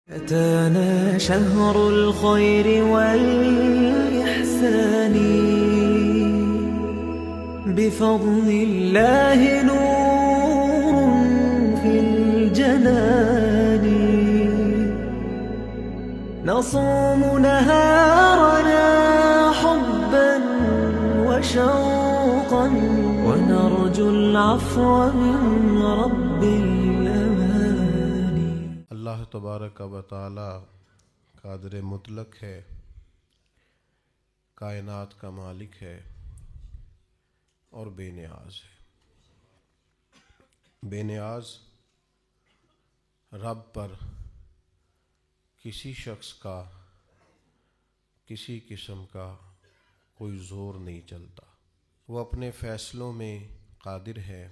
أتانا شهر الخير والإحسان بفضل الله نور في الجنان نصوم نهارنا حبا وشوقا ونرجو العفو من رب الأمان. اللہ تبارک و تعالی قادر مطلق ہے، کائنات کا مالک ہے اور بے نیاز ہے. بے نیاز رب پر کسی شخص کا کسی قسم کا کوئی زور نہیں چلتا. وہ اپنے فیصلوں میں قادر ہے،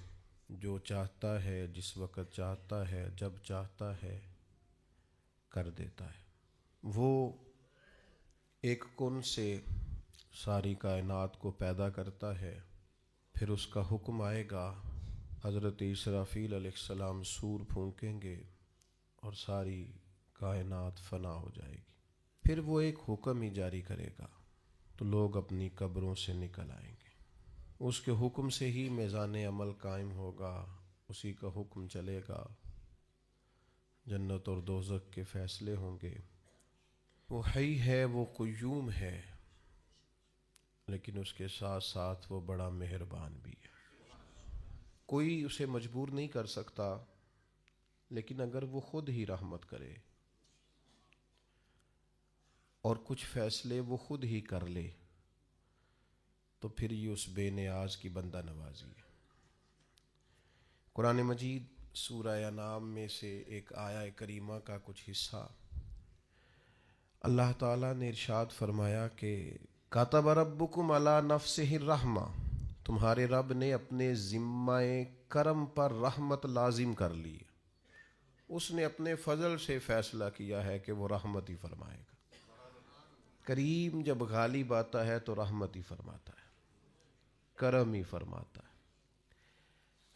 جو چاہتا ہے جس وقت چاہتا ہے جب چاہتا ہے کر دیتا ہے. وہ ایک کن سے ساری کائنات کو پیدا کرتا ہے، پھر اس کا حکم آئے گا، حضرت اسرافیل علیہ السلام سور پھونکیں گے اور ساری کائنات فنا ہو جائے گی. پھر وہ ایک حکم ہی جاری کرے گا تو لوگ اپنی قبروں سے نکل آئیں گے. اس کے حکم سے ہی میزان عمل قائم ہوگا، اسی کا حکم چلے گا، جنت اور دوزخ کے فیصلے ہوں گے. وہ حی ہے، وہ قیوم ہے، لیکن اس کے ساتھ ساتھ وہ بڑا مہربان بھی ہے. کوئی اسے مجبور نہیں کر سکتا، لیکن اگر وہ خود ہی رحمت کرے اور کچھ فیصلے وہ خود ہی کر لے تو پھر یہ اس بے نیاز کی بندہ نوازی ہے. قرآن مجید سورہ انعام میں سے ایک آیہ کریمہ کا کچھ حصہ اللہ تعالیٰ نے ارشاد فرمایا کہ کاتب ربکم علی نفسہ الرحمہ، تمہارے رب نے اپنے ذمہ کرم پر رحمت لازم کر لی. اس نے اپنے فضل سے فیصلہ کیا ہے کہ وہ رحمت ہی فرمائے گا. کریم جب غالب آتا ہے تو رحمت ہی فرماتا ہے، کرم ہی فرماتا ہے.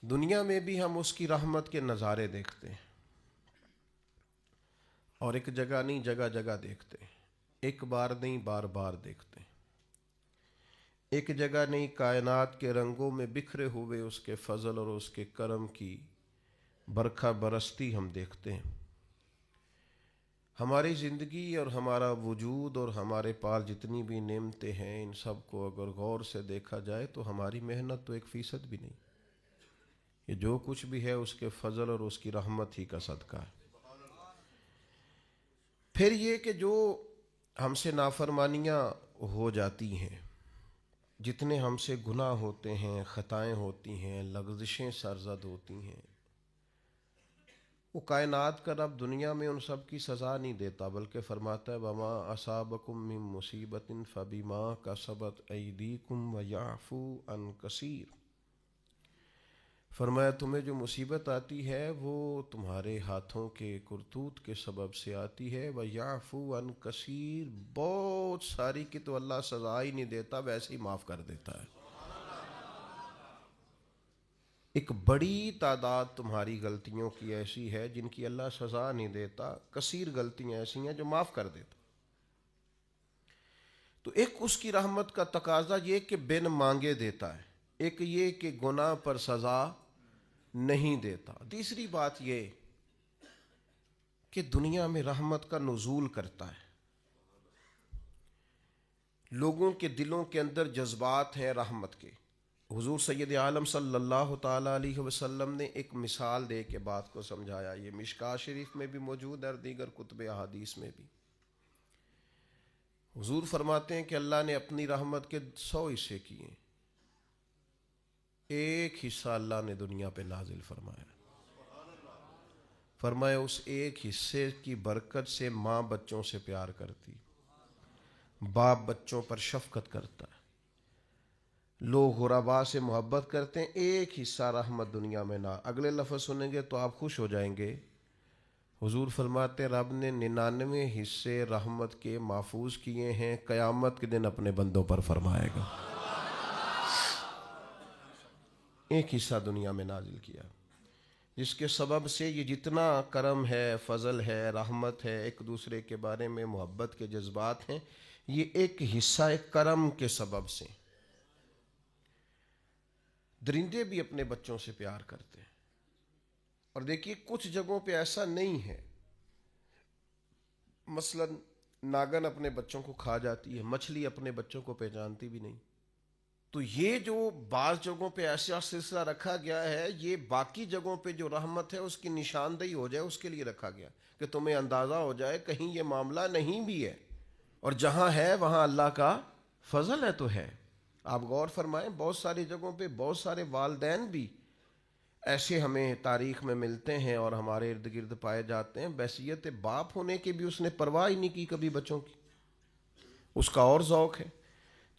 دنیا میں بھی ہم اس کی رحمت کے نظارے دیکھتے ہیں، اور ایک جگہ نہیں جگہ جگہ دیکھتے ہیں. ایک بار نہیں بار بار دیکھتے ہیں. ایک جگہ نہیں، کائنات کے رنگوں میں بکھرے ہوئے اس کے فضل اور اس کے کرم کی برکھا برستی ہم دیکھتے ہیں. ہماری زندگی اور ہمارا وجود اور ہمارے پاس جتنی بھی نعمتیں ہیں، ان سب کو اگر غور سے دیکھا جائے تو ہماری محنت تو 1% بھی نہیں. یہ جو کچھ بھی ہے اس کے فضل اور اس کی رحمت ہی کا صدقہ ہے. پھر یہ کہ جو ہم سے نافرمانیاں ہو جاتی ہیں، جتنے ہم سے گناہ ہوتے ہیں، خطائیں ہوتی ہیں، لغزشیں سرزد ہوتی ہیں، وہ کائنات کا رب دنیا میں ان سب کی سزا نہیں دیتا، بلکہ فرماتا ہے وَمَا أَصَابَكُم مِّن مُّصِيبَةٍ فَبِمَا كَسَبَتْ أَيْدِيكُمْ وَيَعْفُو عَن كَثِيرٍ. فرمایا تمہیں جو مصیبت آتی ہے وہ تمہارے ہاتھوں کے کرتوت کے سبب سے آتی ہے. وَيَعْفُو عَن كَثِيرٍ، بہت ساری کی تو اللہ سزا ہی نہیں دیتا، ویسے ہی معاف کر دیتا ہے. ایک بڑی تعداد تمہاری غلطیوں کی ایسی ہے جن کی اللہ سزا نہیں دیتا، کثیر غلطیاں ایسی ہیں جو معاف کر دیتا. تو ایک اس کی رحمت کا تقاضا یہ کہ بن مانگے دیتا ہے، ایک یہ کہ گناہ پر سزا نہیں دیتا. تیسری بات یہ کہ دنیا میں رحمت کا نزول کرتا ہے. لوگوں کے دلوں کے اندر جذبات ہیں رحمت کے. حضور سید عالم صلی اللہ تعالیٰ علیہ وسلم نے ایک مثال دے کے بات کو سمجھایا. یہ مشکاۃ شریف میں بھی موجود ہے اور دیگر کتب احادیث میں بھی. حضور فرماتے ہیں کہ اللہ نے اپنی رحمت کے 100 حصے کیے ہیں، ایک حصہ اللہ نے دنیا پہ نازل فرمایا. فرمایا اس ایک حصے کی برکت سے ماں بچوں سے پیار کرتی، باپ بچوں پر شفقت کرتا ہے، لوگ غرباء سے محبت کرتے ہیں. ایک حصہ رحمت دنیا میں نہ. اگلے لفظ سنیں گے تو آپ خوش ہو جائیں گے. حضور فرماتے رب نے 99 حصے رحمت کے محفوظ کیے ہیں، قیامت کے دن اپنے بندوں پر فرمائے گا. ایک حصہ دنیا میں نازل کیا. جس کے سبب سے یہ جتنا کرم ہے، فضل ہے، رحمت ہے، ایک دوسرے کے بارے میں محبت کے جذبات ہیں، یہ ایک حصہ ایک کرم کے سبب سے۔ درندے بھی اپنے بچوں سے پیار کرتے ہیں، اور دیکھیے کچھ جگہوں پہ ایسا نہیں ہے، مثلا ناگن اپنے بچوں کو کھا جاتی ہے، مچھلی اپنے بچوں کو پہچانتی بھی نہیں۔ تو یہ جو بعض جگہوں پہ ایسا سلسلہ رکھا گیا ہے، یہ باقی جگہوں پہ جو رحمت ہے اس کی نشاندہی ہو جائے، اس کے لیے رکھا گیا کہ تمہیں اندازہ ہو جائے کہیں یہ معاملہ نہیں بھی ہے، اور جہاں ہے وہاں اللہ کا فضل ہے تو ہے۔ آپ غور فرمائیں، بہت ساری جگہوں پہ بہت سارے والدین بھی ایسے ہمیں تاریخ میں ملتے ہیں اور ہمارے ارد گرد پائے جاتے ہیں، بحیثیت باپ ہونے کی بھی اس نے پرواہ ہی نہیں کی کبھی بچوں کی، اس کا اور ذوق ہے۔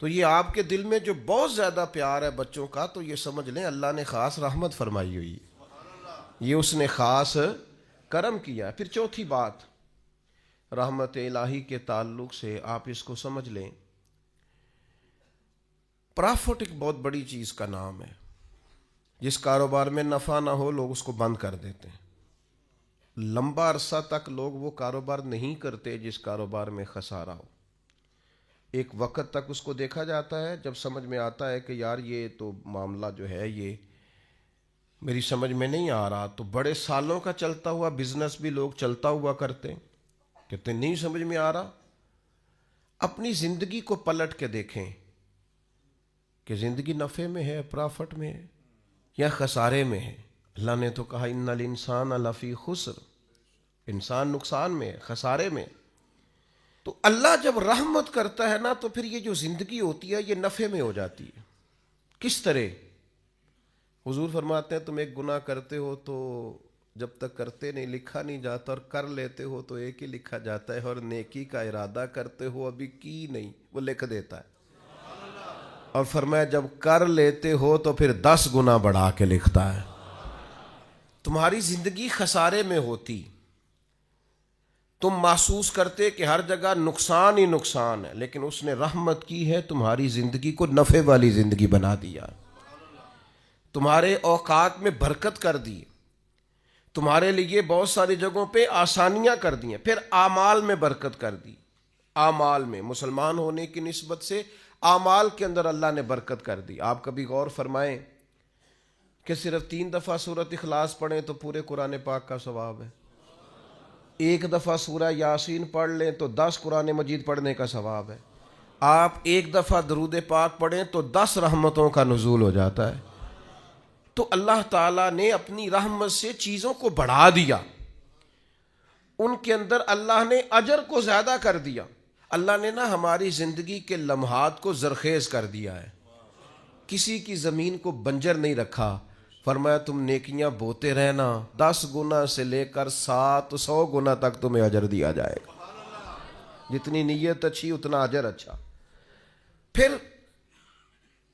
تو یہ آپ کے دل میں جو بہت زیادہ پیار ہے بچوں کا، تو یہ سمجھ لیں اللہ نے خاص رحمت فرمائی ہوئی، یہ اس نے خاص کرم کیا۔ پھر چوتھی بات رحمت الہی کے تعلق سے آپ اس کو سمجھ لیں، پرافٹ ایک بہت بڑی چیز کا نام ہے۔ جس کاروبار میں نفع نہ ہو لوگ اس کو بند کر دیتے ہیں، لمبا عرصہ تک لوگ وہ کاروبار نہیں کرتے جس کاروبار میں خسارہ ہو۔ ایک وقت تک اس کو دیکھا جاتا ہے، جب سمجھ میں آتا ہے کہ یار یہ تو معاملہ جو ہے یہ میری سمجھ میں نہیں آ رہا، تو بڑے سالوں کا چلتا ہوا بزنس بھی لوگ چلتا ہوا کرتے ہیں، کہتے نہیں سمجھ میں آ رہا۔ اپنی زندگی کو پلٹ کے دیکھیں کہ زندگی نفع میں ہے، پرافٹ میں ہے یا خسارے میں ہے۔ اللہ نے تو کہا ان الانسان لفی خسر، انسان نقصان میں ہے، خسارے میں۔ تو اللہ جب رحمت کرتا ہے نا، تو پھر یہ جو زندگی ہوتی ہے یہ نفع میں ہو جاتی ہے۔ کس طرح؟ حضور فرماتے ہیں تم ایک گناہ کرتے ہو تو جب تک کرتے نہیں لکھا نہیں جاتا، اور کر لیتے ہو تو ایک ہی لکھا جاتا ہے، اور نیکی کا ارادہ کرتے ہو ابھی کی نہیں، وہ لکھ دیتا ہے۔ اور فرمایا جب کر لیتے ہو تو پھر 10 گنا بڑھا کے لکھتا ہے۔ تمہاری زندگی خسارے میں ہوتی، تم محسوس کرتے کہ ہر جگہ نقصان ہی نقصان ہے، لیکن اس نے رحمت کی ہے، تمہاری زندگی کو نفع والی زندگی بنا دیا، تمہارے اوقات میں برکت کر دی، تمہارے لیے بہت ساری جگہوں پہ آسانیاں کر دی ہیں، پھر اعمال میں برکت کر دی۔ اعمال میں مسلمان ہونے کی نسبت سے اعمال کے اندر اللہ نے برکت کر دی۔ آپ کبھی غور فرمائیں کہ صرف 3 دفعہ سورۃ اخلاص پڑھیں تو پورے قرآن پاک کا ثواب ہے، 1 دفعہ سورہ یاسین پڑھ لیں تو 10 قرآن مجید پڑھنے کا ثواب ہے، آپ 1 دفعہ درود پاک پڑھیں تو 10 رحمتوں کا نزول ہو جاتا ہے۔ تو اللہ تعالیٰ نے اپنی رحمت سے چیزوں کو بڑھا دیا، ان کے اندر اللہ نے اجر کو زیادہ کر دیا۔ اللہ نے نا ہماری زندگی کے لمحات کو زرخیز کر دیا ہے، کسی کی زمین کو بنجر نہیں رکھا۔ فرمایا تم نیکیاں بوتے رہنا، 10 گنا سے لے کر 700 گنا تک تمہیں اجر دیا جائے گا، جتنی نیت اچھی اتنا اجر اچھا۔ پھر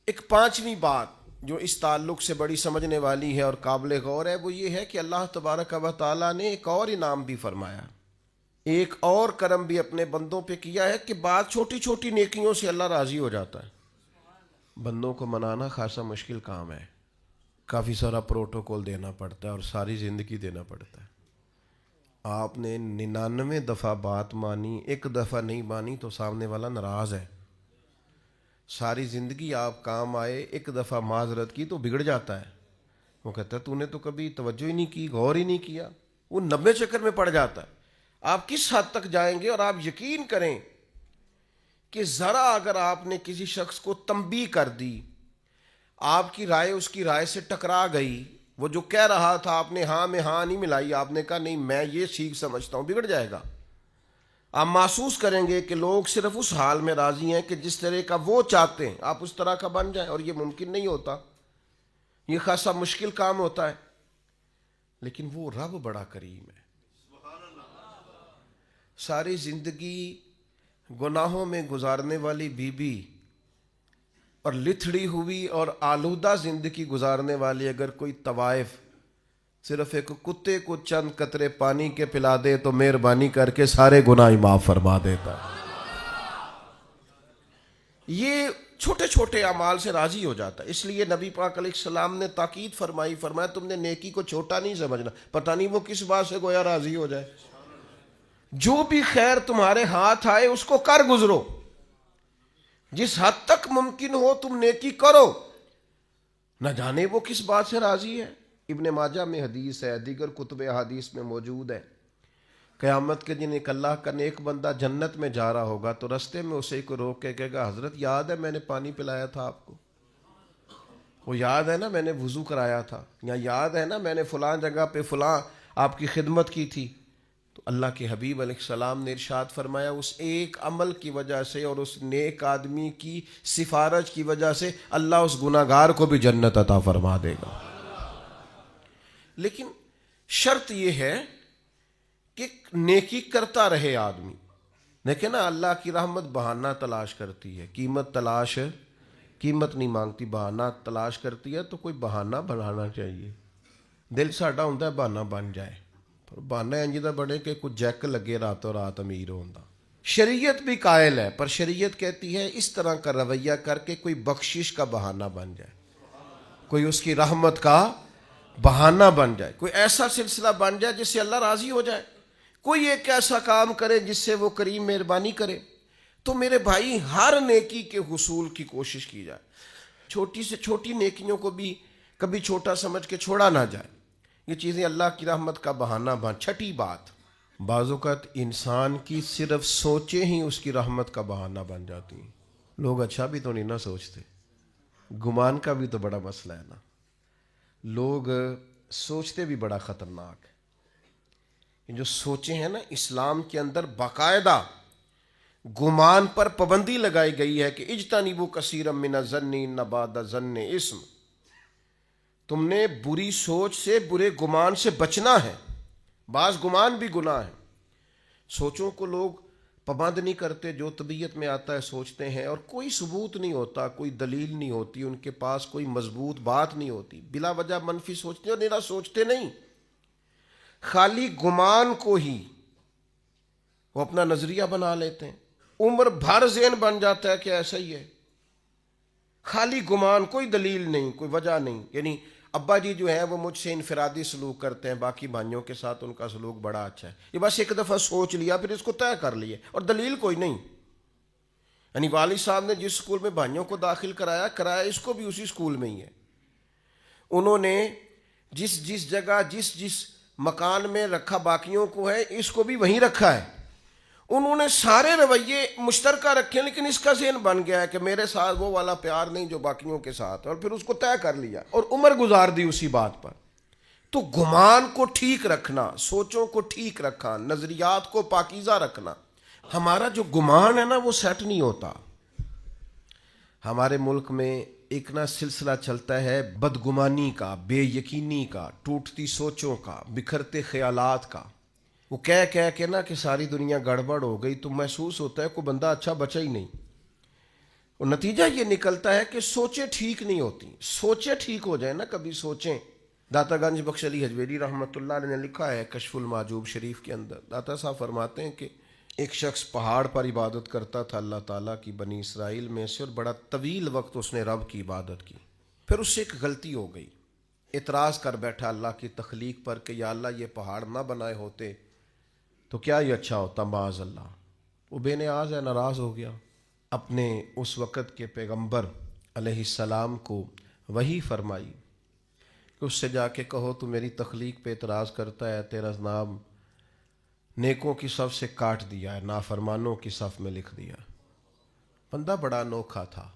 ایک 5ویں بات جو اس تعلق سے بڑی سمجھنے والی ہے اور قابل غور ہے، وہ یہ ہے کہ اللہ تبارک و تعالیٰ نے ایک اور انعام بھی فرمایا، ایک اور کرم بھی اپنے بندوں پہ کیا ہے کہ بعض چھوٹی چھوٹی نیکیوں سے اللہ راضی ہو جاتا ہے۔ بندوں کو منانا خاصا مشکل کام ہے، کافی سارا پروٹوکول دینا پڑتا ہے اور ساری زندگی دینا پڑتا ہے۔ آپ نے 99 دفعہ بات مانی، 1 دفعہ نہیں مانی تو سامنے والا ناراض ہے۔ ساری زندگی آپ کام آئے، 1 دفعہ معذرت کی تو بگڑ جاتا ہے، وہ کہتا ہے تو نے تو کبھی توجہ ہی نہیں کی، غور ہی نہیں کیا، وہ 90 چکر میں پڑ جاتا ہے۔ آپ کس حد تک جائیں گے؟ اور آپ یقین کریں کہ ذرا اگر آپ نے کسی شخص کو تنبیہ کر دی، آپ کی رائے اس کی رائے سے ٹکرا گئی، وہ جو کہہ رہا تھا آپ نے ہاں میں ہاں نہیں ملائی، آپ نے کہا نہیں میں یہ ٹھیک سمجھتا ہوں، بگڑ جائے گا۔ آپ محسوس کریں گے کہ لوگ صرف اس حال میں راضی ہیں کہ جس طرح کا وہ چاہتے ہیں آپ اس طرح کا بن جائیں، اور یہ ممکن نہیں ہوتا، یہ خاصا مشکل کام ہوتا ہے، لیکن وہ رب بڑا کریم ہے۔ ساری زندگی گناہوں میں گزارنے والی بی بی اور لتھڑی ہوئی اور آلودہ زندگی گزارنے والی اگر کوئی طوائف صرف ایک کتے کو چند قطرے پانی کے پلا دے تو مہربانی کر کے سارے گناہ معاف فرما دیتا ہے۔ یہ چھوٹے چھوٹے اعمال سے راضی ہو جاتا ہے. اس لیے نبی پاک علیہ السلام نے تاکید فرمایا تم نے نیکی کو چھوٹا نہیں سمجھنا, پتہ نہیں وہ کس بات سے گویا راضی ہو جائے. جو بھی خیر تمہارے ہاتھ آئے اس کو کر گزرو, جس حد تک ممکن ہو تم نیکی کرو, نہ جانے وہ کس بات سے راضی ہے. ابن ماجہ میں حدیث ہے, دیگر کتب احادیث میں موجود ہے, قیامت کے دن ایک اللہ کا نیک بندہ جنت میں جا رہا ہوگا تو رستے میں اسے کو روک کے کہے گا حضرت یاد ہے میں نے پانی پلایا تھا آپ کو, وہ یاد ہے نا میں نے وضو کرایا تھا, یا یاد ہے نا میں نے فلاں جگہ پہ فلاں آپ کی خدمت کی تھی. تو اللہ کے حبیب علیہ السلام نے ارشاد فرمایا اس ایک عمل کی وجہ سے اور اس نیک آدمی کی سفارش کی وجہ سے اللہ اس گناہگار کو بھی جنت عطا فرما دے گا. لیکن شرط یہ ہے کہ نیکی کرتا رہے آدمی. دیکھیں نا اللہ کی رحمت بہانہ تلاش کرتی ہے, قیمت نہیں مانگتی, بہانہ تلاش کرتی ہے. تو کوئی بہانہ بنانا چاہیے. دل ساڈا ہوندا ہے بہانہ بن جائے, پر بہانہ انج دا بنے کہ کچھ جیک لگے راتوں رات امیر ہوندا. شریعت بھی قائل ہے, پر شریعت کہتی ہے اس طرح کا رویہ کر کے کوئی بخشش کا بہانہ بن جائے, کوئی اس کی رحمت کا بہانہ بن جائے, کوئی ایسا سلسلہ بن جائے جس سے اللہ راضی ہو جائے, کوئی ایک ایسا کام کرے جس سے وہ کریم مہربانی کرے. تو میرے بھائی ہر نیکی کے حصول کی کوشش کی جائے, چھوٹی سے چھوٹی نیکیوں کو بھی کبھی چھوٹا سمجھ کے چھوڑا نہ جائے. یہ چیزیں اللہ کی رحمت کا بہانہ بن. چھٹی بات, بعض اوقات انسان کی صرف سوچیں ہی اس کی رحمت کا بہانہ بن جاتی ہیں. لوگ اچھا بھی تو نہیں نہ سوچتے, گمان کا بھی تو بڑا مسئلہ ہے نا. لوگ سوچتے بھی بڑا خطرناک ہے. جو سوچیں ہیں نا, اسلام کے اندر باقاعدہ گمان پر پابندی لگائی گئی ہے کہ اجتنبوا کثیرا من الظن ان بعض الظن اثم. تم نے بری سوچ سے, برے گمان سے بچنا ہے. بعض گمان بھی گناہ ہے. سوچوں کو لوگ پابند نہیں کرتے, جو طبیعت میں آتا ہے سوچتے ہیں, اور کوئی ثبوت نہیں ہوتا, کوئی دلیل نہیں ہوتی, ان کے پاس کوئی مضبوط بات نہیں ہوتی, بلا وجہ منفی سوچتے اور نیرا سوچتے نہیں, خالی گمان کو ہی وہ اپنا نظریہ بنا لیتے ہیں. عمر بھر ذہن بن جاتا ہے کہ ایسا ہی ہے, خالی گمان, کوئی دلیل نہیں, کوئی وجہ نہیں. یعنی ابا جی جو ہیں وہ مجھ سے انفرادی سلوک کرتے ہیں, باقی بھائیوں کے ساتھ ان کا سلوک بڑا اچھا ہے, یہ بس ایک دفعہ سوچ لیا پھر اس کو طے کر لیا, اور دلیل کوئی نہیں. یعنی والد صاحب نے جس اسکول میں بھائیوں کو داخل کرایا اس کو بھی اسی اسکول میں ہی ہے. انہوں نے جس جگہ جس مکان میں رکھا باقیوں کو ہے, اس کو بھی وہیں رکھا ہے. انہوں نے سارے رویے مشترکہ رکھے, لیکن اس کا ذہن بن گیا ہے کہ میرے ساتھ وہ والا پیار نہیں جو باقیوں کے ساتھ, اور پھر اس کو طے کر لیا اور عمر گزار دی اسی بات پر. تو گمان کو ٹھیک رکھنا, سوچوں کو ٹھیک رکھنا, نظریات کو پاکیزہ رکھنا. ہمارا جو گمان ہے نا وہ سیٹ نہیں ہوتا. ہمارے ملک میں ایک نہ سلسلہ چلتا ہے بدگمانی کا, بے یقینی کا, ٹوٹتی سوچوں کا, بکھرتے خیالات کا. وہ کہہ کے نا کہ ساری دنیا گڑبڑ ہو گئی, تو محسوس ہوتا ہے کوئی بندہ اچھا بچا ہی نہیں. اور نتیجہ یہ نکلتا ہے کہ سوچیں ٹھیک نہیں ہوتی. سوچیں ٹھیک ہو جائیں نا, کبھی سوچیں. داتا گنج بخش علی حجویری رحمۃ اللہ علیہ نے لکھا ہے کشف المعجوب شریف کے اندر, داتا صاحب فرماتے ہیں کہ ایک شخص پہاڑ پر عبادت کرتا تھا اللہ تعالیٰ کی بنی اسرائیل میں سے, اور بڑا طویل وقت اس نے رب کی عبادت کی. پھر اس سے ایک غلطی ہو گئی, اعتراض کر بیٹھا اللہ کی تخلیق پر کہ یا اللہ یہ پہاڑ نہ بنائے ہوتے تو کیا یہ اچھا ہوتا, معاذ اللہ. وہ بے نیاز ہے, ناراض ہو گیا. اپنے اس وقت کے پیغمبر علیہ السلام کو وحی فرمائی کہ اس سے جا کے کہو تو میری تخلیق پہ اعتراض کرتا ہے, تیرا نام نیکوں کی صف سے کاٹ دیا ہے, نافرمانوں کی صف میں لکھ دیا. بندہ بڑا انوکھا تھا.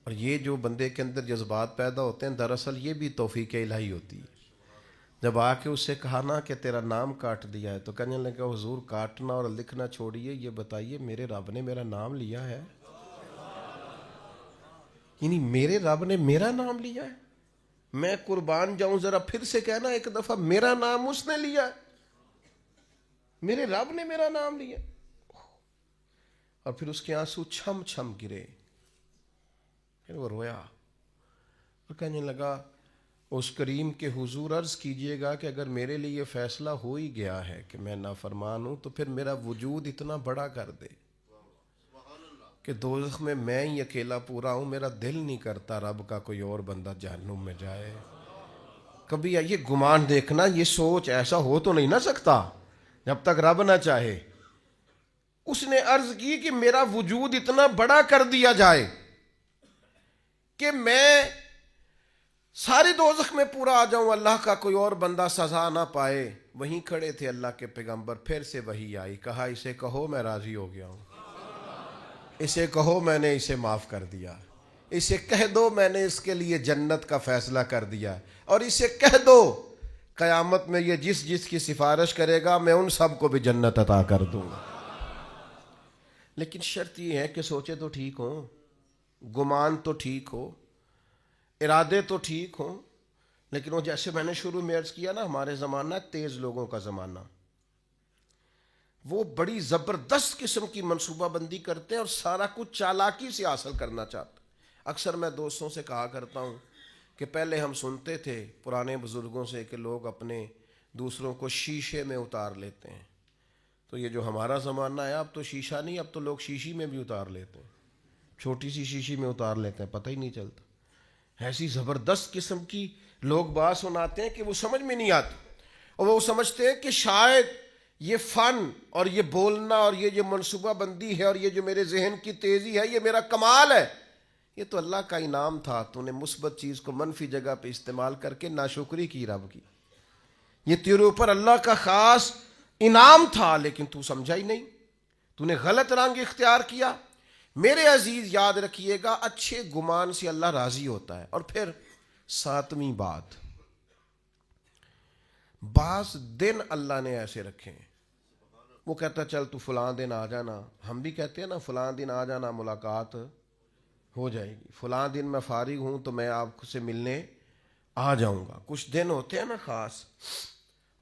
اور یہ جو بندے کے اندر جذبات پیدا ہوتے ہیں, دراصل یہ بھی توفیق الہی ہوتی ہے. جب آ کے اس سے کہا نا کہ تیرا نام کاٹ دیا ہے, تو کہنے لگا حضور کاٹنا اور لکھنا چھوڑیے, یہ بتائیے میرے رب نے میرا نام لیا ہے؟ یعنی میرے رب نے میرا نام لیا ہے؟ میں قربان جاؤں, ذرا پھر سے کہنا ایک دفعہ, میرا نام اس نے لیا ہے, میرے رب نے میرا نام لیا. اور پھر اس کے آنسو چھم چھم گرے. پھر وہ رویا اور کہنے لگا اس کریم کے حضور عرض کیجئے گا کہ اگر میرے لیے یہ فیصلہ ہو ہی گیا ہے کہ میں نافرمان ہوں, تو پھر میرا وجود اتنا بڑا کر دے کہ دوزخ میں ہی اکیلا پورا ہوں، میرا دل نہیں کرتا رب کا کوئی اور بندہ جہنم میں جائے۔ کبھی یہ گمان دیکھنا، یہ سوچ ایسا ہو تو نہیں نہ سکتا جب تک رب نہ چاہے۔ اس نے عرض کی کہ میرا وجود اتنا بڑا کر دیا جائے کہ میں ساری دوزخ میں پورا آ جاؤں، اللہ کا کوئی اور بندہ سزا نہ پائے۔ وہیں کھڑے تھے اللہ کے پیغمبر، پھر سے وہی آئی، کہا اسے کہو میں راضی ہو گیا ہوں، اسے کہو میں نے اسے معاف کر دیا، اسے کہہ دو میں نے اس کے لیے جنت کا فیصلہ کر دیا، اور اسے کہہ دو قیامت میں یہ جس جس کی سفارش کرے گا میں ان سب کو بھی جنت عطا کر دوں گا۔ لیکن شرط یہ ہے کہ سوچے تو ٹھیک ہوں، گمان تو ٹھیک ہو، ارادے تو ٹھیک ہوں۔ لیکن وہ جیسے میں نے شروع میں عرض کیا نا، ہمارے زمانہ تیز لوگوں کا زمانہ، وہ بڑی زبردست قسم کی منصوبہ بندی کرتے ہیں اور سارا کچھ چالاکی سے حاصل کرنا چاہتے ہیں۔ اکثر میں دوستوں سے کہا کرتا ہوں کہ پہلے ہم سنتے تھے پرانے بزرگوں سے کہ لوگ اپنے دوسروں کو شیشے میں اتار لیتے ہیں، تو یہ جو ہمارا زمانہ ہے اب تو شیشہ نہیں، اب تو لوگ شیشی میں بھی اتار لیتے ہیں، چھوٹی سی شیشی میں اتار لیتے ہیں، پتہ ہی نہیں چلتا۔ ایسی زبردست قسم کی لوگ بات سناتے ہیں کہ وہ سمجھ میں نہیں آتی، اور وہ سمجھتے ہیں کہ شاید یہ فن اور یہ بولنا اور یہ جو منصوبہ بندی ہے اور یہ جو میرے ذہن کی تیزی ہے یہ میرا کمال ہے۔ یہ تو اللہ کا انعام تھا، تو نے مثبت چیز کو منفی جگہ پہ استعمال کر کے ناشکری کی رب کی، یہ تیرے اوپر اللہ کا خاص انعام تھا، لیکن تو سمجھا ہی نہیں، تو نے غلط رنگ اختیار کیا۔ میرے عزیز یاد رکھیے گا، اچھے گمان سے اللہ راضی ہوتا ہے۔ اور پھر ساتویں بات، بعض دن اللہ نے ایسے رکھے ہیں، وہ کہتا چل تو فلاں دن آ جانا، ہم بھی کہتے ہیں نا فلاں دن آ جانا ملاقات ہو جائے گی، فلاں دن میں فارغ ہوں تو میں آپ سے ملنے آ جاؤں گا۔ کچھ دن ہوتے ہیں نا خاص،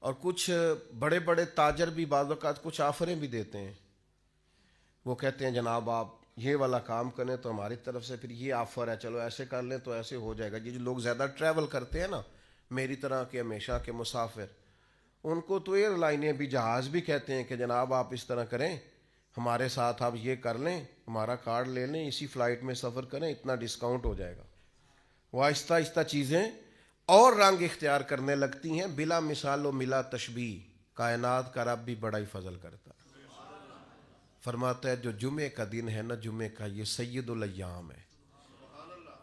اور کچھ بڑے بڑے تاجر بھی بعض اوقات کچھ آفریں بھی دیتے ہیں، وہ کہتے ہیں جناب آپ یہ والا کام کریں تو ہماری طرف سے پھر یہ آفر ہے، چلو ایسے کر لیں تو ایسے ہو جائے گا۔ یہ جو لوگ زیادہ ٹریول کرتے ہیں نا، میری طرح کے ہمیشہ کے مسافر، ان کو تو ایئر لائنیں بھی جہاز بھی کہتے ہیں کہ جناب آپ اس طرح کریں، ہمارے ساتھ آپ یہ کر لیں، ہمارا کارڈ لے لیں، اسی فلائٹ میں سفر کریں، اتنا ڈسکاؤنٹ ہو جائے گا۔ وہ آہستہ آہستہ چیزیں اور رنگ اختیار کرنے لگتی ہیں، بلا مثال و ملا تشبیہ۔ کائنات کا رب بھی بڑا ہی فضل کرتا ہے، فرماتا ہے جو جمعے کا دن ہے نا، جمعے کا یہ سید الایام ہے۔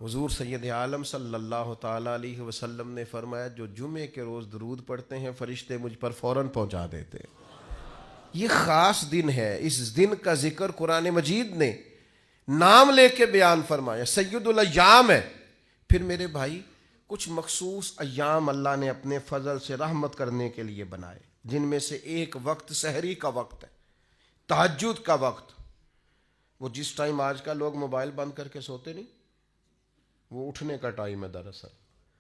حضور سید عالم صلی اللہ تعالیٰ علیہ وسلم نے فرمایا جو جمعے کے روز درود پڑھتے ہیں فرشتے مجھ پر فوراً پہنچا دیتے ہیں۔ یہ خاص دن ہے، اس دن کا ذکر قرآن مجید نے نام لے کے بیان فرمایا، سید الایام ہے۔ پھر میرے بھائی کچھ مخصوص ایام اللہ نے اپنے فضل سے رحمت کرنے کے لیے بنائے، جن میں سے ایک وقت سحری کا وقت ہے، تہجد کا وقت۔ وہ جس ٹائم آج کا لوگ موبائل بند کر کے سوتے نہیں، وہ اٹھنے کا ٹائم ہے دراصل،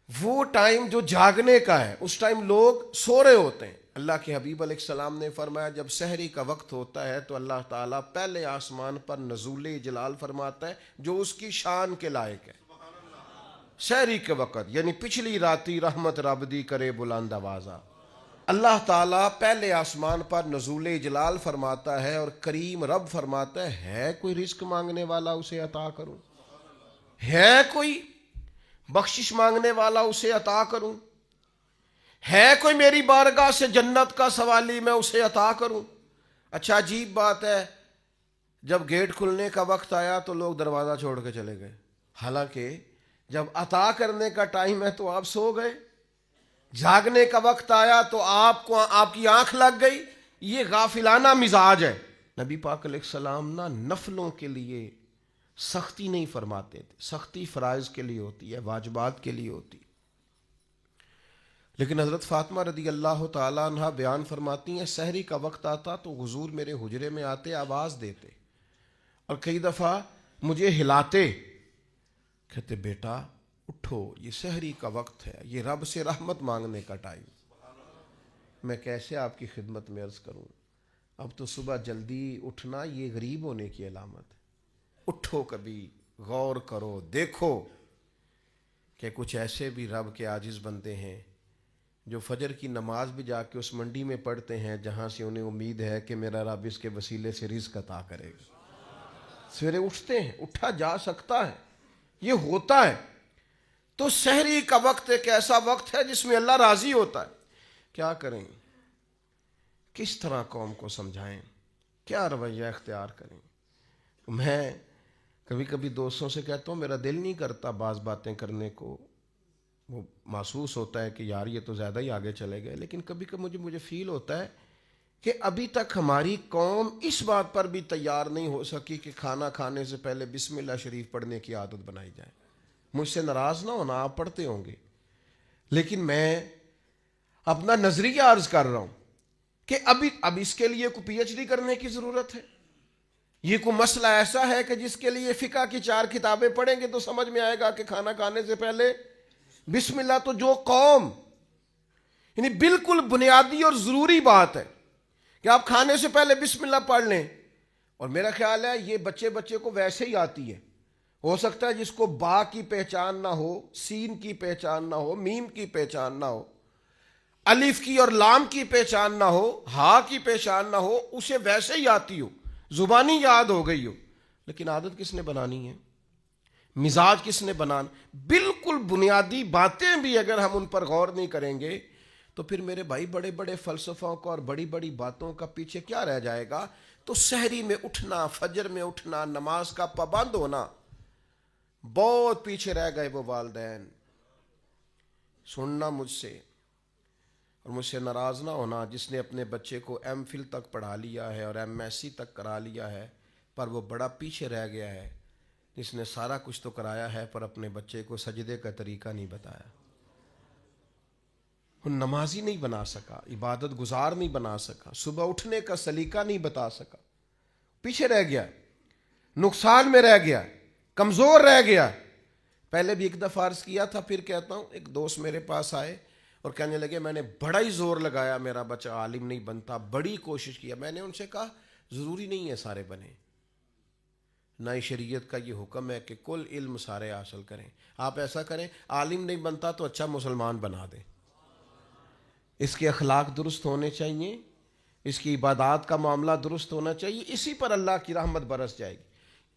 وہ ٹائم جو جاگنے کا ہے، اس ٹائم لوگ سو رہے ہوتے ہیں۔ اللہ کے حبیب علیہ السلام نے فرمایا جب سحری کا وقت ہوتا ہے تو اللہ تعالیٰ پہلے آسمان پر نزول جلال فرماتا ہے جو اس کی شان کے لائق ہے۔ سحری کے وقت یعنی پچھلی راتی رحمت رب دی کرے بلند آوازہ، اللہ تعالیٰ پہلے آسمان پر نزول جلال فرماتا ہے اور کریم رب فرماتا ہے کوئی رزق مانگنے والا اسے عطا کروں، ہے کوئی بخشش مانگنے والا اسے عطا کروں، ہے کوئی میری بارگاہ سے جنت کا سوالی میں اسے عطا کروں۔ اچھا عجیب بات ہے، جب گیٹ کھلنے کا وقت آیا تو لوگ دروازہ چھوڑ کے چلے گئے، حالانکہ جب عطا کرنے کا ٹائم ہے تو آپ سو گئے، جاگنے کا وقت آیا تو آپ کی آنکھ لگ گئی۔ یہ غافلانہ مزاج ہے۔ نبی پاک علیہ السلام نا نفلوں کے لیے سختی نہیں فرماتے تھے، سختی فرائض کے لیے ہوتی ہے، واجبات کے لیے ہوتی ہے۔ لیکن حضرت فاطمہ رضی اللہ تعالیٰ عنہ بیان فرماتی ہیں سحری کا وقت آتا تو حضور میرے حجرے میں آتے، آواز دیتے اور کئی دفعہ مجھے ہلاتے، کہتے بیٹا اٹھو، یہ سحری کا وقت ہے، یہ رب سے رحمت مانگنے کا ٹائم۔ میں کیسے آپ کی خدمت میں عرض کروں، اب تو صبح جلدی اٹھنا یہ غریب ہونے کی علامت ہے۔ اٹھو، کبھی غور کرو، دیکھو کہ کچھ ایسے بھی رب کے عاجز بندے ہیں جو فجر کی نماز بھی جا کے اس منڈی میں پڑھتے ہیں جہاں سے انہیں امید ہے کہ میرا رب اس کے وسیلے سے رزق عطا کرے گا۔ سویرے اٹھتے ہیں، اٹھا جا سکتا ہے، یہ ہوتا ہے، تو سحری کا وقت ایک ایسا وقت ہے جس میں اللہ راضی ہوتا ہے. کیا کریں؟ کس طرح قوم کو سمجھائیں؟ کیا رویہ اختیار کریں؟ میں کبھی کبھی دوستوں سے کہتا ہوں میرا دل نہیں کرتا بعض باتیں کرنے کو، وہ محسوس ہوتا ہے کہ یار یہ تو زیادہ ہی آگے چلے گئے، لیکن کبھی کبھی مجھے فیل ہوتا ہے کہ ابھی تک ہماری قوم اس بات پر بھی تیار نہیں ہو سکی کہ کھانا کھانے سے پہلے بسم اللہ شریف پڑھنے کی عادت بنائی جائے. مجھ سے ناراض نہ ہونا، آپ پڑھتے ہوں گے، لیکن میں اپنا نظریہ عرض کر رہا ہوں کہ اب اس کے لیے کوئی پی ایچ ڈی کرنے کی ضرورت ہے؟ یہ کوئی مسئلہ ایسا ہے کہ جس کے لیے فقہ کی 4 کتابیں پڑھیں گے تو سمجھ میں آئے گا کہ کھانا کھانے سے پہلے بسم اللہ؟ تو جو قوم، یعنی بالکل بنیادی اور ضروری بات ہے کہ آپ کھانے سے پہلے بسم اللہ پڑھ لیں، اور میرا خیال ہے یہ بچے کو ویسے ہی آتی ہے. ہو سکتا ہے جس کو با کی پہچان نہ ہو، سین کی پہچان نہ ہو، میم کی پہچان نہ ہو، الف کی اور لام کی پہچان نہ ہو، ہا کی پہچان نہ ہو، اسے ویسے ہی آتی ہو، زبانی یاد ہو گئی ہو، لیکن عادت کس نے بنانی ہے؟ مزاج کس نے بنانا؟ بالکل بنیادی باتیں بھی اگر ہم ان پر غور نہیں کریں گے تو پھر میرے بھائی بڑے بڑے فلسفوں کا اور بڑی بڑی باتوں کا پیچھے کیا رہ جائے گا؟ تو سحری میں اٹھنا، فجر میں اٹھنا، نماز کا پابند ہونا، بہت پیچھے رہ گئے وہ والدین. سننا مجھ سے اور مجھ سے ناراض نہ ہونا جس نے اپنے بچے کو ایم فل تک پڑھا لیا ہے اور ایم ایس سی تک کرا لیا ہے، پر وہ بڑا پیچھے رہ گیا ہے. جس نے سارا کچھ تو کرایا ہے پر اپنے بچے کو سجدے کا طریقہ نہیں بتایا، وہ نمازی نہیں بنا سکا، عبادت گزار نہیں بنا سکا، صبح اٹھنے کا سلیقہ نہیں بتا سکا، پیچھے رہ گیا، نقصان میں رہ گیا، کمزور رہ گیا. پہلے بھی ایک دفعہ عرض کیا تھا، پھر کہتا ہوں، ایک دوست میرے پاس آئے اور کہنے لگے میں نے بڑا ہی زور لگایا میرا بچہ عالم نہیں بنتا، بڑی کوشش کیا. میں نے ان سے کہا ضروری نہیں ہے سارے بنے، نہ شریعت کا یہ حکم ہے کہ کل علم سارے حاصل کریں. آپ ایسا کریں، عالم نہیں بنتا تو اچھا مسلمان بنا دیں، اس کے اخلاق درست ہونے چاہیے، اس کی عبادات کا معاملہ درست ہونا چاہیے، اسی پر اللہ کی رحمت برس جائے گی.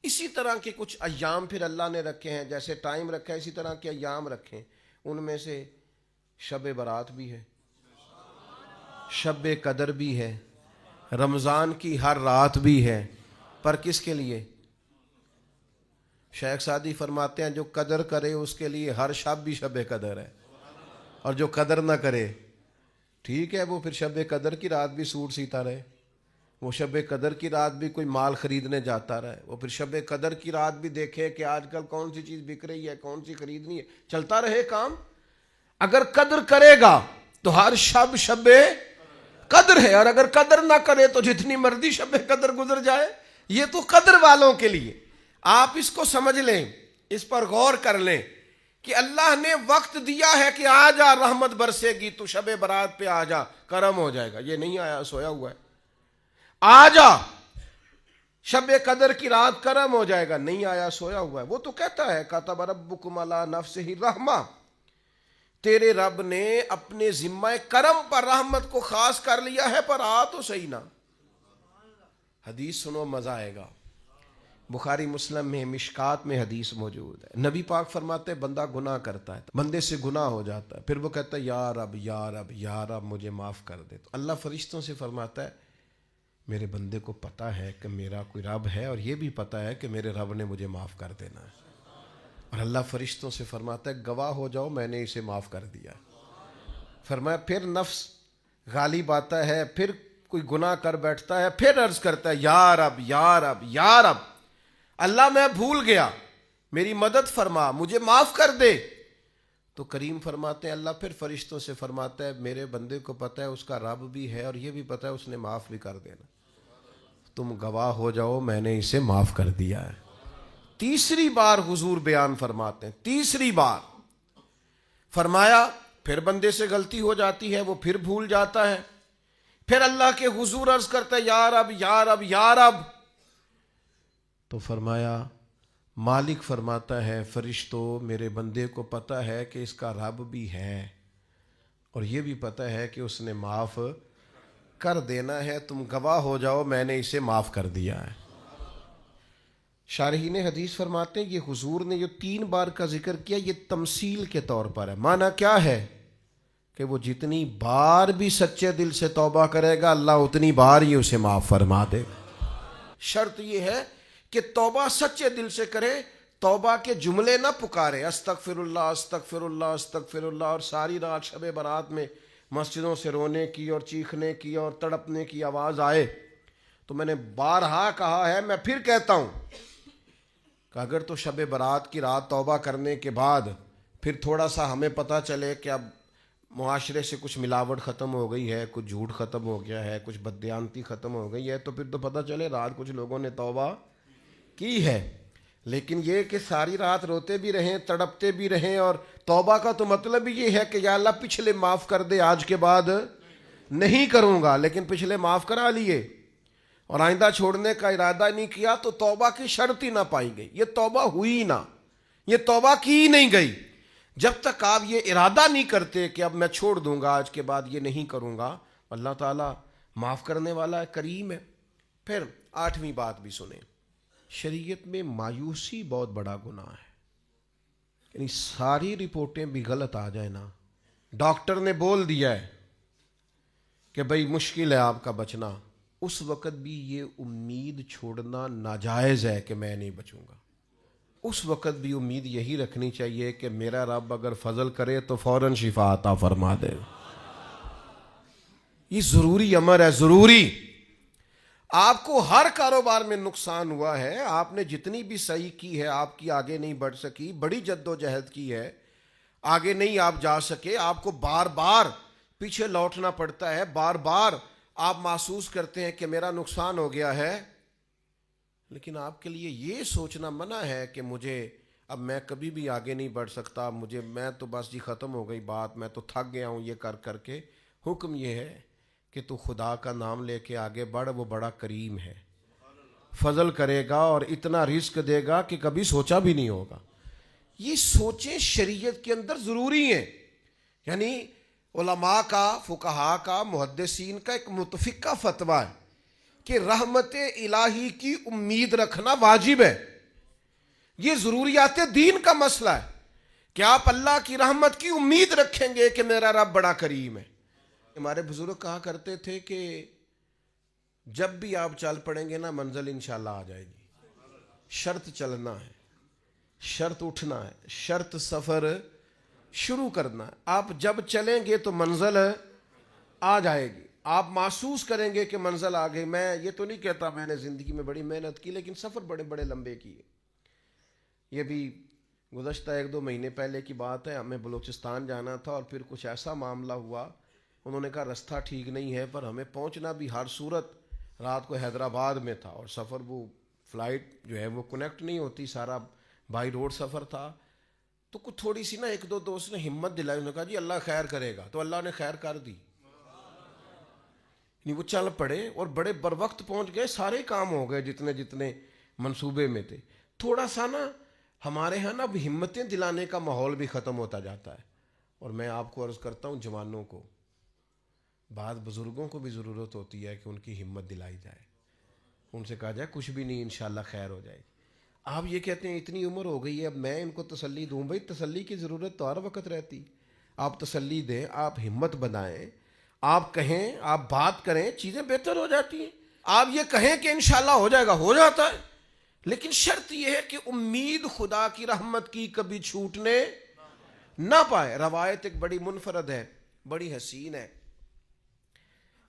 اسی طرح کے کچھ ایام پھر اللہ نے رکھے ہیں، جیسے ٹائم رکھا ہے اسی طرح کے ایام رکھیں. ان میں سے شب برات بھی ہے، شب قدر بھی ہے، رمضان کی ہر رات بھی ہے، پر کس کے لیے؟ شیخ سعدی فرماتے ہیں جو قدر کرے اس کے لیے ہر شب بھی شب قدر ہے، اور جو قدر نہ کرے ٹھیک ہے وہ پھر شب قدر کی رات بھی سوٹ سیتا رہے، وہ شب قدر کی رات بھی کوئی مال خریدنے جاتا رہے، وہ پھر شب قدر کی رات بھی دیکھے کہ آج کل کون سی چیز بک رہی ہے، کون سی خریدنی ہے، چلتا رہے کام. اگر قدر کرے گا تو ہر شب شب قدر ہے، اور اگر قدر نہ کرے تو جتنی مرضی شب قدر گزر جائے. یہ تو قدر والوں کے لیے. آپ اس کو سمجھ لیں، اس پر غور کر لیں کہ اللہ نے وقت دیا ہے کہ آ جا رحمت برسے گی، تو شب برات پہ آ جا کرم ہو جائے گا. یہ نہیں آیا سویا ہوا ہے، آ جا شب قدر کی رات کرم ہو جائے گا، نہیں آیا سویا ہوا ہے. وہ تو کہتا ہے کتب ربکم علی نفسہ الرحمہ، تیرے رب نے اپنے ذمہ کرم پر رحمت کو خاص کر لیا ہے، پر آ تو صحیح نا. حدیث سنو مزہ آئے گا، بخاری مسلم میں مشکات میں حدیث موجود ہے. نبی پاک فرماتے ہیں بندہ گناہ کرتا ہے، بندے سے گناہ ہو جاتا ہے، پھر وہ کہتا ہے یا رب یا رب یا رب مجھے معاف کر دے. تو اللہ فرشتوں سے فرماتا ہے میرے بندے کو پتہ ہے کہ میرا کوئی رب ہے، اور یہ بھی پتہ ہے کہ میرے رب نے مجھے معاف کر دینا ہے. اور اللہ فرشتوں سے فرماتا ہے گواہ ہو جاؤ میں نے اسے معاف کر دیا. فرمایا پھر نفس غالب آتا ہے، پھر کوئی گناہ کر بیٹھتا ہے، پھر عرض کرتا ہے یا رب یا رب یا رب، اللہ میں بھول گیا، میری مدد فرما، مجھے معاف کر دے. تو کریم فرماتے ہیں اللہ پھر فرشتوں سے فرماتا ہے میرے بندے کو پتہ ہے اس کا رب بھی ہے، اور یہ بھی پتہ ہے اس نے معاف بھی کر دینا، تم گواہ ہو جاؤ میں نے اسے معاف کر دیا ہے. تیسری بار حضور بیان فرماتے ہیں، تیسری بار فرمایا پھر بندے سے غلطی ہو جاتی ہے، وہ پھر بھول جاتا ہے، پھر اللہ کے حضور عرض کرتا ہے یا رب یا رب یا رب. تو فرمایا مالک فرماتا ہے فرشتوں میرے بندے کو پتہ ہے کہ اس کا رب بھی ہے، اور یہ بھی پتہ ہے کہ اس نے معاف کر دینا ہے، تم گواہ ہو جاؤ میں نے اسے معاف کر دیا ہے. شارحین حدیث فرماتے ہیں یہ حضور نے جو 3 بار کا ذکر کیا یہ تمثیل کے طور پر ہے. معنی کیا ہے کہ وہ جتنی بار بھی سچے دل سے توبہ کرے گا اللہ اتنی بار ہی اسے معاف فرما دے گا. شرط یہ ہے کہ توبہ سچے دل سے کرے, توبہ کے جملے نہ پکارے استغفر اللہ استغفر اللہ استغفر اللہ, اور ساری رات شب برات میں مسجدوں سے رونے کی اور چیخنے کی اور تڑپنے کی آواز آئے. تو میں نے بارہا کہا ہے, میں پھر کہتا ہوں کہ اگر تو شب برات کی رات توبہ کرنے کے بعد پھر تھوڑا سا ہمیں پتہ چلے کہ اب معاشرے سے کچھ ملاوٹ ختم ہو گئی ہے, کچھ جھوٹ ختم ہو گیا ہے, کچھ بددیانتی ختم ہو گئی ہے, تو پھر تو پتہ چلے رات کچھ لوگوں نے توبہ کی ہے. لیکن یہ کہ ساری رات روتے بھی رہیں تڑپتے بھی رہیں, اور توبہ کا تو مطلب ہی یہ ہے کہ یا اللہ پچھلے معاف کر دے, آج کے بعد نہیں کروں گا, لیکن پچھلے معاف کرا لیے اور آئندہ چھوڑنے کا ارادہ نہیں کیا تو توبہ کی شرط ہی نہ پائی گئی, یہ توبہ ہوئی نہ, یہ توبہ کی نہیں گئی. جب تک آپ یہ ارادہ نہیں کرتے کہ اب میں چھوڑ دوں گا, آج کے بعد یہ نہیں کروں گا, اللہ تعالیٰ معاف کرنے والا ہے, کریم ہے. پھر 8ویں بات بھی سنیں, شریعت میں مایوسی بہت بڑا گناہ ہے. یعنی ساری رپورٹیں بھی غلط آ جائیں نا, ڈاکٹر نے بول دیا ہے کہ بھئی مشکل ہے آپ کا بچنا, اس وقت بھی یہ امید چھوڑنا ناجائز ہے کہ میں نہیں بچوں گا. اس وقت بھی امید یہی رکھنی چاہیے کہ میرا رب اگر فضل کرے تو فوراً شفا عطا فرما دے. یہ ضروری امر ہے, ضروری. آپ کو ہر کاروبار میں نقصان ہوا ہے, آپ نے جتنی بھی صحیح کی ہے آپ کی آگے نہیں بڑھ سکی, بڑی جد و جہد کی ہے, آگے نہیں آپ جا سکے, آپ کو بار بار پیچھے لوٹنا پڑتا ہے, بار بار آپ محسوس کرتے ہیں کہ میرا نقصان ہو گیا ہے. لیکن آپ کے لیے یہ سوچنا منع ہے کہ مجھے اب میں کبھی بھی آگے نہیں بڑھ سکتا, میں تو بس جی ختم ہو گئی بات, میں تو تھک گیا ہوں یہ کر کر کے. حکم یہ ہے کہ تو خدا کا نام لے کے آگے بڑھ, وہ بڑا کریم ہے, فضل کرے گا اور اتنا رزق دے گا کہ کبھی سوچا بھی نہیں ہوگا. یہ سوچیں شریعت کے اندر ضروری ہیں. یعنی علماء کا, فقہاء کا, محدثین کا ایک متفقہ فتویٰ ہے کہ رحمت الہی کی امید رکھنا واجب ہے. یہ ضروریات دین کا مسئلہ ہے کہ آپ اللہ کی رحمت کی امید رکھیں گے کہ میرا رب بڑا کریم ہے. ہمارے بزرگ کہا کرتے تھے کہ جب بھی آپ چل پڑیں گے نا منزل انشاءاللہ آ جائے گی. شرط چلنا ہے, شرط اٹھنا ہے, شرط سفر شروع کرنا ہے. آپ جب چلیں گے تو منزل آ جائے گی, آپ محسوس کریں گے کہ منزل آ گئی. میں یہ تو نہیں کہتا میں نے زندگی میں بڑی محنت کی, لیکن سفر بڑے بڑے لمبے کیے. یہ بھی گزشتہ 1-2 مہینے پہلے کی بات ہے, ہمیں بلوچستان جانا تھا اور پھر کچھ ایسا معاملہ ہوا, انہوں نے کہا رستہ ٹھیک نہیں ہے, پر ہمیں پہنچنا بھی ہر صورت رات کو حیدرآباد میں تھا, اور سفر وہ فلائٹ جو ہے وہ کنیکٹ نہیں ہوتی, سارا بائی روڈ سفر تھا. تو کچھ تھوڑی سی نا 1-2 دوست نے ہمت دلائی, انہوں نے کہا جی اللہ خیر کرے گا, تو اللہ نے خیر کر دی. وہ چل پڑے اور بڑے بر وقت پہنچ گئے, سارے کام ہو گئے جتنے جتنے منصوبے میں تھے. تھوڑا سا نا ہمارے ہاں نا اب ہمتیں دلانے کا ماحول بھی ختم ہوتا جاتا ہے. اور میں آپ کو عرض کرتا ہوں جوانوں کو, بعض بزرگوں کو بھی ضرورت ہوتی ہے کہ ان کی ہمت دلائی جائے, ان سے کہا جائے کچھ بھی نہیں انشاءاللہ خیر ہو جائے گی. آپ یہ کہتے ہیں اتنی عمر ہو گئی ہے اب میں ان کو تسلی دوں. بھائی تسلی کی ضرورت تو ہر وقت رہتی, آپ تسلی دیں, آپ ہمت بنائیں, آپ کہیں, آپ بات کریں, چیزیں بہتر ہو جاتی ہیں. آپ یہ کہیں کہ انشاءاللہ ہو جائے گا, ہو جاتا ہے. لیکن شرط یہ ہے کہ امید خدا کی رحمت کی کبھی چھوٹنے نہ پائے. روایت ایک بڑی منفرد ہے, بڑی حسین ہے.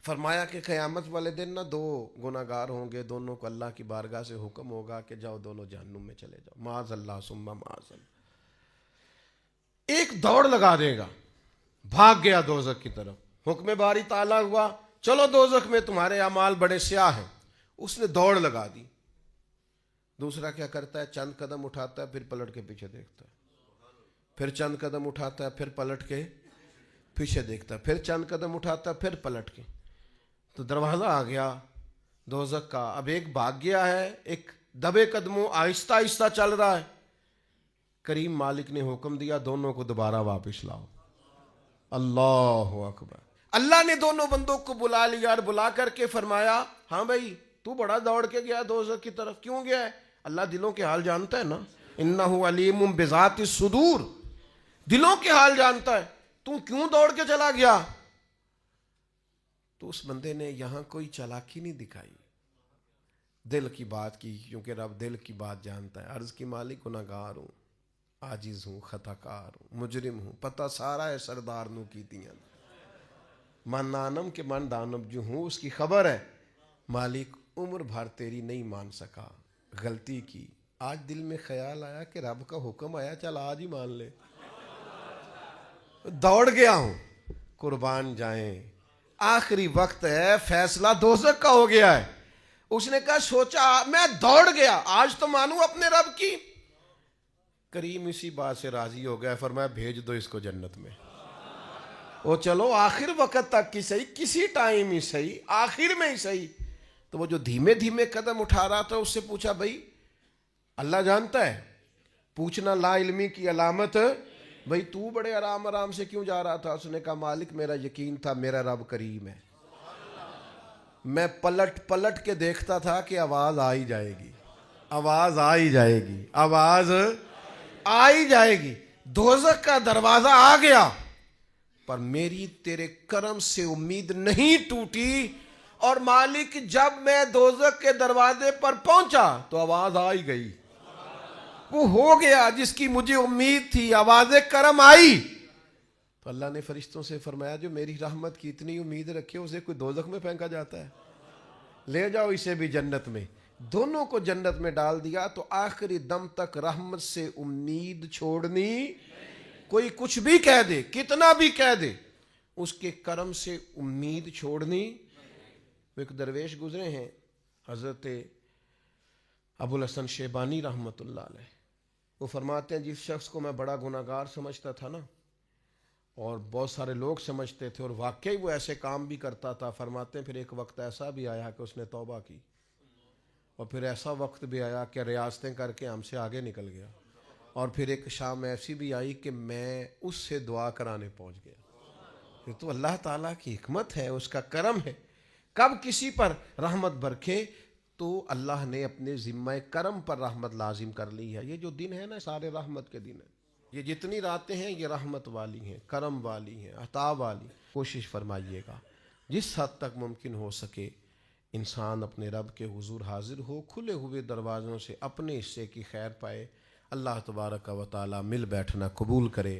فرمایا کہ قیامت والے دن نہ 2 گناہگار ہوں گے, دونوں کو اللہ کی بارگاہ سے حکم ہوگا کہ جاؤ دونوں جہنم میں چلے جاؤ, معاذ اللہ ثم معاذ اللہ. ایک دوڑ لگا دے گا, بھاگ گیا دوزخ کی طرف, حکم باری تعالیٰ ہوا چلو دوزخ میں تمہارے اعمال بڑے سیاہ ہیں, اس نے دوڑ لگا دی. دوسرا کیا کرتا ہے, چند قدم اٹھاتا ہے پھر پلٹ کے پیچھے دیکھتا ہے, پھر چند قدم اٹھاتا ہے پھر پلٹ کے پیچھے دیکھتا ہے, پھر چند قدم اٹھاتا ہے پھر پلٹ کے. تو دروازہ آ گیا دوزخ کا. اب ایک بھاگ گیا ہے, ایک دبے قدموں آہستہ آہستہ چل رہا ہے. کریم مالک نے حکم دیا دونوں کو دوبارہ واپس لاؤ. اللہ اکبر. اللہ نے دونوں بندوں کو بلا لیا اور بلا کر کے فرمایا ہاں بھائی تو بڑا دوڑ کے گیا دوزخ کی طرف, کیوں گیا ہے؟ اللہ دلوں کے حال جانتا ہے نا. انہ علیم بذات الصدور, دلوں کے حال جانتا ہے. تو کیوں دوڑ کے چلا گیا؟ تو اس بندے نے یہاں کوئی چالاکی نہیں دکھائی, دل کی بات کی, کیونکہ رب دل کی بات جانتا ہے. عرض کی مالک گناہگار ہوں, عاجز ہوں, خطا کار ہوں, مجرم ہوں, پتہ سارا ہے سردار نو کیتیاں. من نانم کے من دانب جو ہوں, اس کی خبر ہے. مالک عمر بھر تیری نہیں مان سکا, غلطی کی, آج دل میں خیال آیا کہ رب کا حکم آیا, چل آج ہی مان لے. دوڑ گیا ہوں. قربان جائیں, آخری وقت ہے, فیصلہ دوزخ کا ہو گیا ہے. اس نے کہا سوچا میں دوڑ گیا, آج تو مانوں اپنے رب کی. کریم اسی بات سے راضی ہو گیا, فرمایا بھیج دو اس کو جنت میں. وہ چلو آخر وقت تک کی صحیح, کسی ٹائم ہی صحیح, آخر میں ہی صحیح. تو وہ جو دھیمے دھیمے قدم اٹھا رہا تھا, اس سے پوچھا بھائی اللہ جانتا ہے؟ پوچھنا لا علمی کی علامت. بھائی تو بڑے آرام آرام سے کیوں جا رہا تھا؟ اس نے کہا مالک میرا یقین تھا میرا رب کریم ہے. میں پلٹ پلٹ کے دیکھتا تھا کہ آواز آ ہی جائے گی, آواز آ ہی جائے گی, آواز آ ہی جائے گی. دوزخ کا دروازہ آ گیا, پر میری تیرے کرم سے امید نہیں ٹوٹی. اور مالک جب میں دوزخ کے دروازے پر پہنچا تو آواز آ ہی گئی. وہ ہو گیا جس کی مجھے امید تھی, آواز کرم آئی. تو اللہ نے فرشتوں سے فرمایا جو میری رحمت کی اتنی امید رکھے اسے کوئی دوزخ میں پھینکا جاتا ہے؟ لے جاؤ اسے بھی جنت میں. دونوں کو جنت میں ڈال دیا. تو آخری دم تک رحمت سے امید چھوڑنی. کوئی کچھ بھی کہہ دے, کتنا بھی کہہ دے, اس کے کرم سے امید چھوڑنی. ایک درویش گزرے ہیں حضرت ابو الحسن شیبانی رحمۃ اللہ علیہ. وہ فرماتے ہیں جس شخص کو میں بڑا گناہگار سمجھتا تھا نا, اور بہت سارے لوگ سمجھتے تھے, اور واقعی وہ ایسے کام بھی کرتا تھا, فرماتے ہیں پھر ایک وقت ایسا بھی آیا کہ اس نے توبہ کی, اور پھر ایسا وقت بھی آیا کہ ریاستیں کر کے ہم سے آگے نکل گیا, اور پھر ایک شام ایسی بھی آئی کہ میں اس سے دعا کرانے پہنچ گیا. یہ تو اللہ تعالیٰ کی حکمت ہے, اس کا کرم ہے. کب کسی پر رحمت برکھے تو اللہ نے اپنے ذمہ کرم پر رحمت لازم کر لی ہے. یہ جو دن ہے نا سارے رحمت کے دن ہیں. یہ جتنی راتیں ہیں یہ رحمت والی ہیں, کرم والی ہیں, عطا والی. کوشش فرمائیے گا جس حد تک ممکن ہو سکے انسان اپنے رب کے حضور حاضر ہو, کھلے ہوئے دروازوں سے اپنے حصے کی خیر پائے. اللہ تبارک و تعالی مل بیٹھنا قبول کرے.